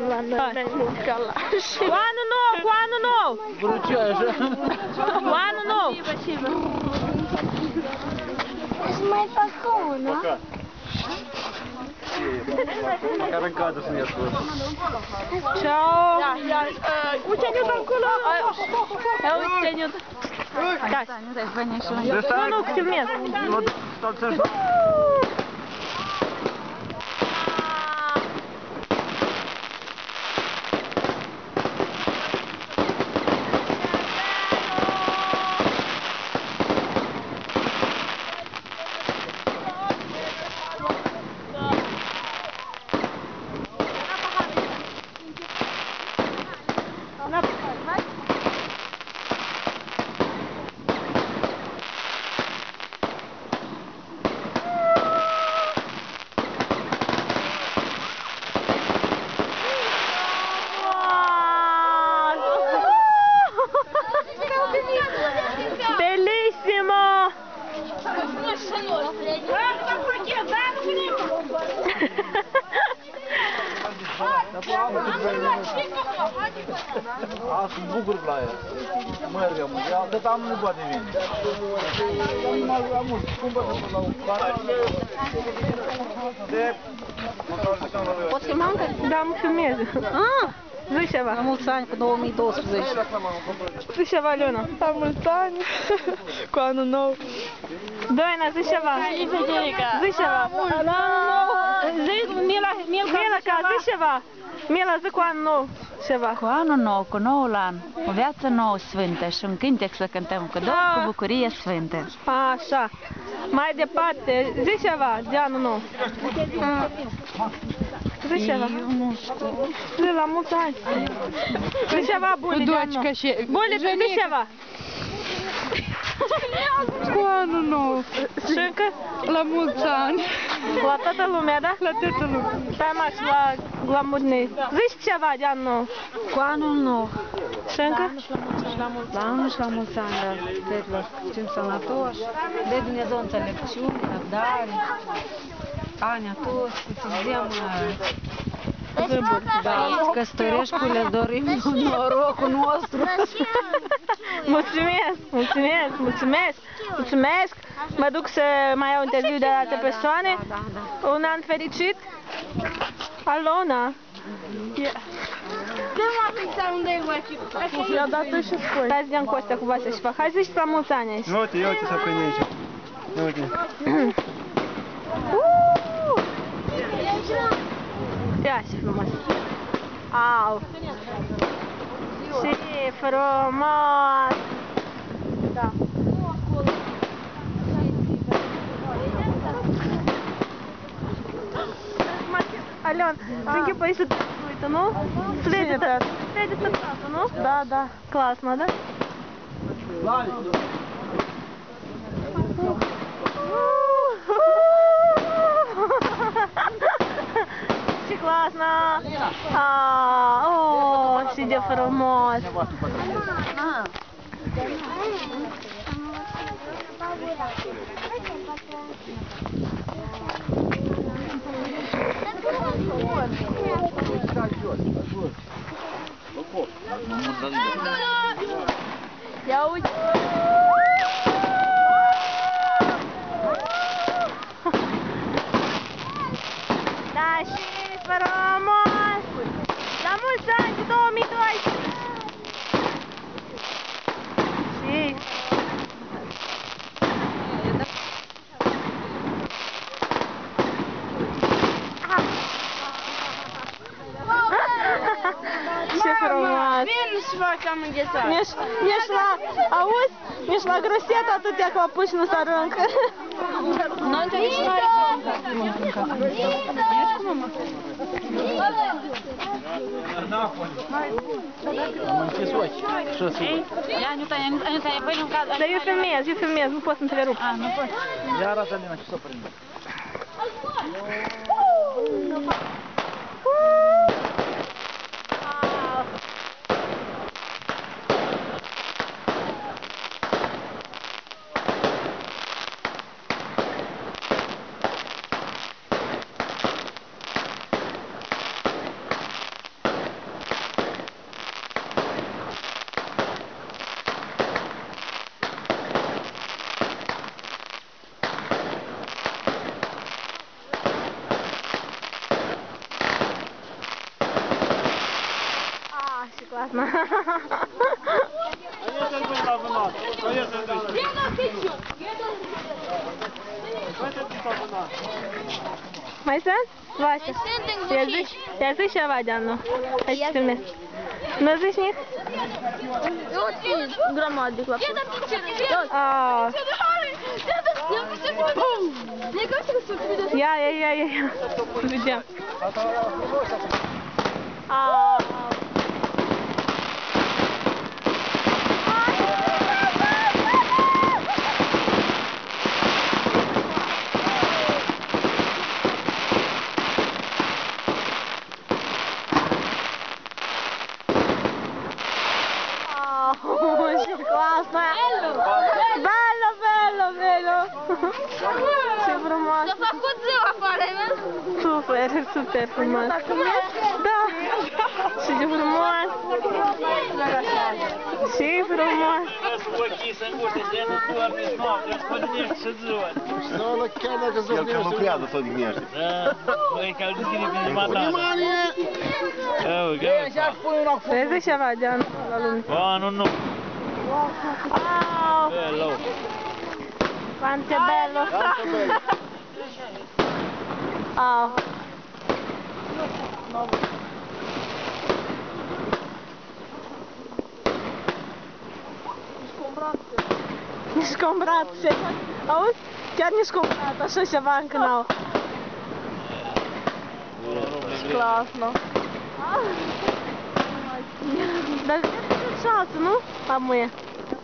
La noi n-ai mult calaș. Cu anul nou, cu anul nou! Bruceajă! Cu anul nou! Să mai fac una. Chiar în cadru să-mi ia scos. Ciao! Uite-ne acolo! Ia uite-ne! Stai! Nu, că filmez! Bellissimo! A, sunt bucur la ea. Merg amul. Atât am nu poate veni. Amul, cumpără la o cară. Poți filma încă? Da, mă filmez. Zici ceva. La mulți ani cu 2012. Zici ceva, Aliona. La mulți ani cu anul nou. Doina, zici ceva. Zici ceva. Mila, ca zici ceva. Mila, zic cu anul nou ceva. Cu anul nou, cu noul an, o viață nouă sfântă și un cântec să cântăm cu dor, cu bucurie sfântă. Așa. Mai departe, zici ceva de anul nou. Zici ceva. Zi la mulți ani. Zici ceva bune de anul nou. Bune, zici ceva. Cu anul nou. Și încă? La mulți ani. La toată lumea, da? La toată lumea. Stai mă și la murnei. Zici ceva de anul nou. Cu anul nou. Și încă? La anul și la mulți ani, dar fetelor, fim sănătoși, de Dumnezeu înțelepciune, răbdare, ani atoși, să vedem da, îți căsătorești cu le dorim norocul nostru. Mulțumesc, mulțumesc, mulțumesc, mulțumesc. Mă duc să mai iau interviu de alte persoane. Un an fericit. Alona. I-a dat și spui. Hai să dăm Costea cu Vasea și fac. Hai zici la mulți ani aici. Uite, ia uite să prinde aici. Uite. Ia ce frumos. Au. Ce frumos. Da. Ален, ты боишься это, ну? Следит тату, ну? Da, da. Классно, да? Ce классно! О, ce de frumos! Ia uite! Da, și frumos! La mulți ani cu 2012! Și... Ce frumos! Vin să facem înghețat. Ești la... Auzi? Ești la groseta atâtea căpuși nu se aruncă. Noi te aici mare Am închis ochi. Și să Dar eu filmez, nu pot să întrerup. nu pot. ia arată Alina ce să prinde. Классно. Mai sunt? Vася. Ia zici ceva, Deanu. Hai să filmezi. Nu zici nimic? Grămadă de clapă. Ia. Vedem. Классно! Bello! Ce frumos! S-a făcut ziua afară, vezi? Super frumos! Da! Și de frumos! Și frumos! El că lucrează tot dimineața. Vezi ceva, Deanu, la lume. Nu. Bello! Quanto è bello! Не scombrați! Auzi? Chiar ne scombrați, așa ceva încă n-au. Классно! Dar e șansă, nu? Amuie.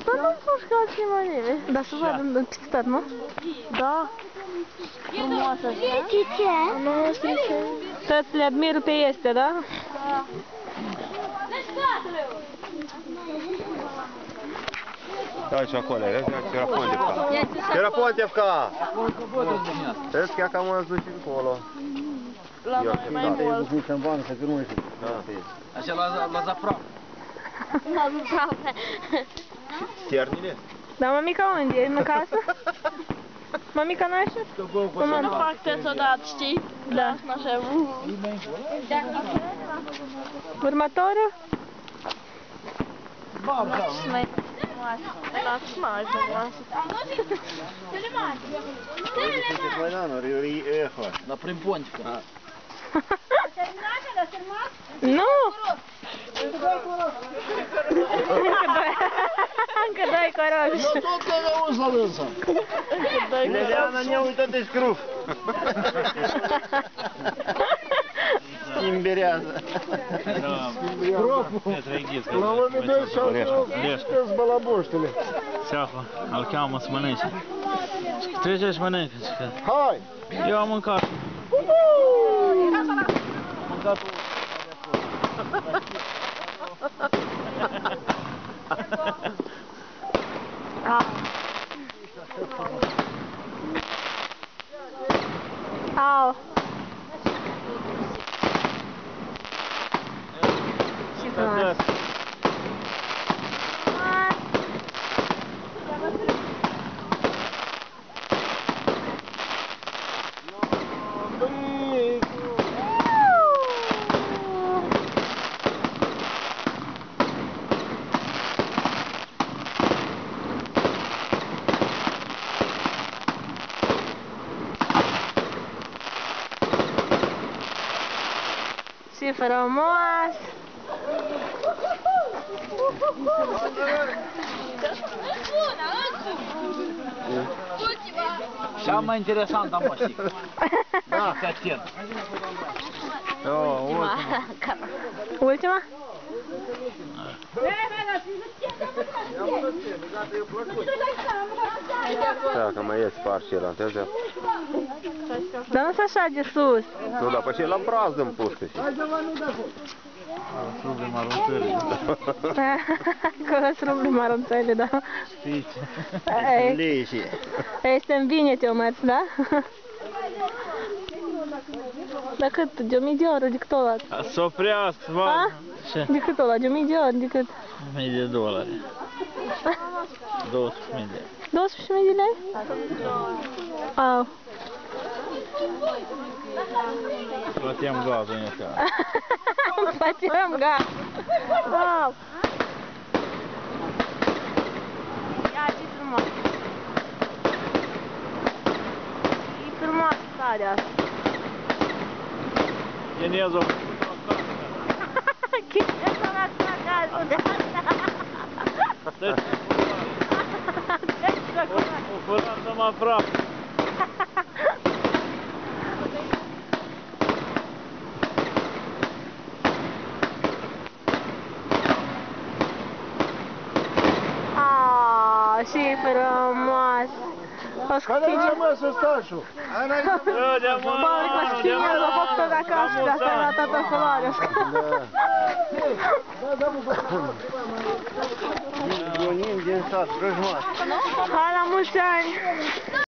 Dar nu pușcați nimănime. Dar să vadă în pistăr, nu? Da. Frumoasă așa. Ce? Nu știu ce. Toți le admiră pe este, da? Da, și acolo, vezi? Terapontevka! Vezi că cam ați dus încolo. La mai mult. Așa la zaprav. La zaprav. Sternile? Da, mămica unde e? În casă? Mămica nu așa? Nu fac test odată, știi? Da. Așa. Următorul? Mai frumoasă. La prin pontică. Nu! Încă doi coroși. Eu tot te auzi la dânsa. Leleana, ne uită de scruf. Schimberează. La oameni de și-au zbalaboștele. Seafa, îl cheamă să mănânce. Trece și mănâncă. Hai! Eu am mâncat. Mâncat Au. Și frumos. Și frumos! cea mai interesantă mașină. Da. Atent. Ultima? Da, că mai e spart și el, întâlzea. Dar nu-s așa de sus. Nu, dar pe și la brazdă în pușcă. Ruble mărunțele. Acolo sunt ruble mărunțele, da. Știți. Leși. Este în bine te-o mers, da? Dar cât? De 1000 de euro, de cât o luat? Să oprească, să vadă. Ce? De cât o luat? De 1000 de euro, de cât? $1000. 12.000 de lei. 12.000 de lei? Au. Plătim gazul în ăsta. Plătim gaz. Wow. Ia ce frumos. E frumoasă starea asta. Chinezul. Chinezul a luat gazul de asta. O furat să mă aprap. Și frumos. O Care mă să stașu? Paul Costinha a făcut-o de acasă, de asta era toată culoarea. Venim din sat, Brăjmaș. Hai la mulți ani!